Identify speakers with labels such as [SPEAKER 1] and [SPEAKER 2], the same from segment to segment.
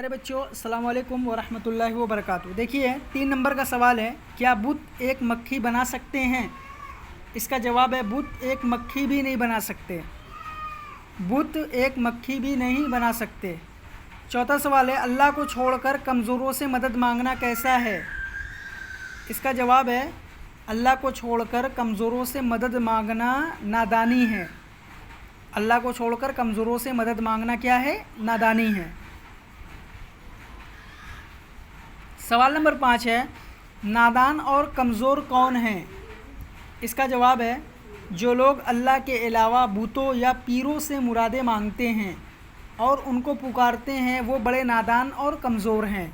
[SPEAKER 1] میرے بچوں السلام علیکم ورحمۃ اللہ وبرکاتہ۔ دیکھیے 3 نمبر کا سوال ہے، کیا بت ایک مکھی بنا سکتے ہیں؟ اس کا جواب ہے بت ایک مکھی بھی نہیں بنا سکتے، بت ایک مکھی بھی نہیں بنا سکتے۔ چوتھا سوال ہے، اللہ کو چھوڑ کر کمزوروں سے مدد مانگنا کیسا ہے؟ اس کا جواب ہے اللہ کو چھوڑ کر کمزوروں سے مدد مانگنا نادانی ہے۔ اللہ کو چھوڑ کر کمزوروں سے مدد مانگنا کیا ہے؟ نادانی ہے۔ سوال نمبر 5 ہے، نادان اور کمزور کون ہیں؟ اس کا جواب ہے جو لوگ اللہ کے علاوہ بتوں یا پیروں سے مرادیں مانگتے ہیں اور ان کو پکارتے ہیں وہ بڑے نادان اور کمزور ہیں۔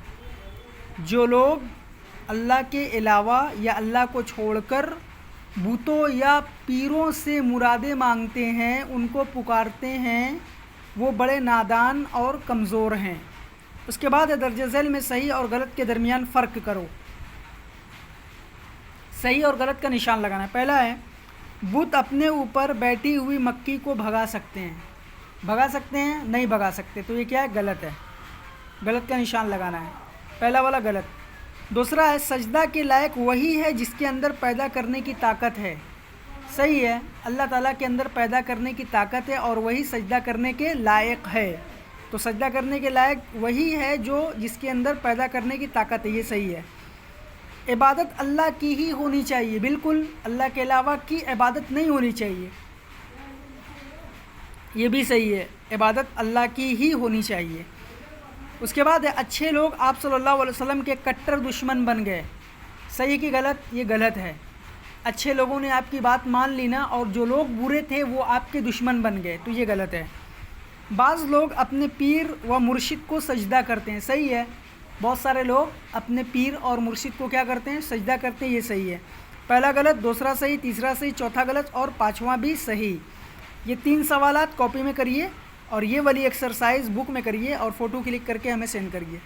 [SPEAKER 1] جو لوگ اللہ کے علاوہ یا اللہ کو چھوڑ کر بتوں یا پیروں سے مرادیں مانگتے ہیں، ان کو پکارتے ہیں، وہ بڑے نادان اور کمزور ہیں۔ اس کے بعد درج ذیل میں صحیح اور غلط کے درمیان فرق کرو۔ صحیح اور غلط کا نشان لگانا ہے۔ پہلا ہے، بت اپنے اوپر بیٹھی ہوئی مکھی کو بھگا سکتے ہیں۔ بھگا سکتے ہیں؟ نہیں بھگا سکتے، تو یہ کیا ہے؟ غلط ہے۔ غلط کا نشان لگانا ہے، پہلا والا غلط۔ دوسرا ہے، سجدہ کے لائق وہی ہے جس کے اندر پیدا کرنے کی طاقت ہے۔ صحیح ہے، اللہ تعالیٰ کے اندر پیدا کرنے کی طاقت ہے اور وہی سجدہ کرنے کے لائق ہے، تو سجدہ کرنے کے لائق وہی ہے جس کے اندر پیدا کرنے کی طاقت ہے، یہ صحیح ہے۔ عبادت اللہ کی ہی ہونی چاہیے، بالکل اللہ کے علاوہ کی عبادت نہیں ہونی چاہیے، یہ بھی صحیح ہے، عبادت اللہ کی ہی ہونی چاہیے۔ اس کے بعد ہے، اچھے لوگ آپ صلی اللہ علیہ وسلم کے کٹر دشمن بن گئے۔ صحیح کی غلط؟ یہ غلط ہے۔ اچھے لوگوں نے آپ کی بات مان لی نا، اور جو لوگ برے تھے وہ آپ کے دشمن بن گئے، تو یہ غلط ہے۔ بعض لوگ اپنے پیر و مرشد کو سجدہ کرتے ہیں۔ صحیح ہے، بہت سارے لوگ اپنے پیر اور مرشد کو کیا کرتے ہیں؟ سجدہ کرتے ہیں، یہ صحیح ہے۔ پہلا غلط، دوسرا صحیح، تیسرا صحیح، چوتھا غلط اور پانچواں بھی صحیح۔ یہ 3 سوالات کاپی میں کریے اور یہ والی ایکسرسائز بک میں کریے اور فوٹو کلک کر کے ہمیں سینڈ کریے۔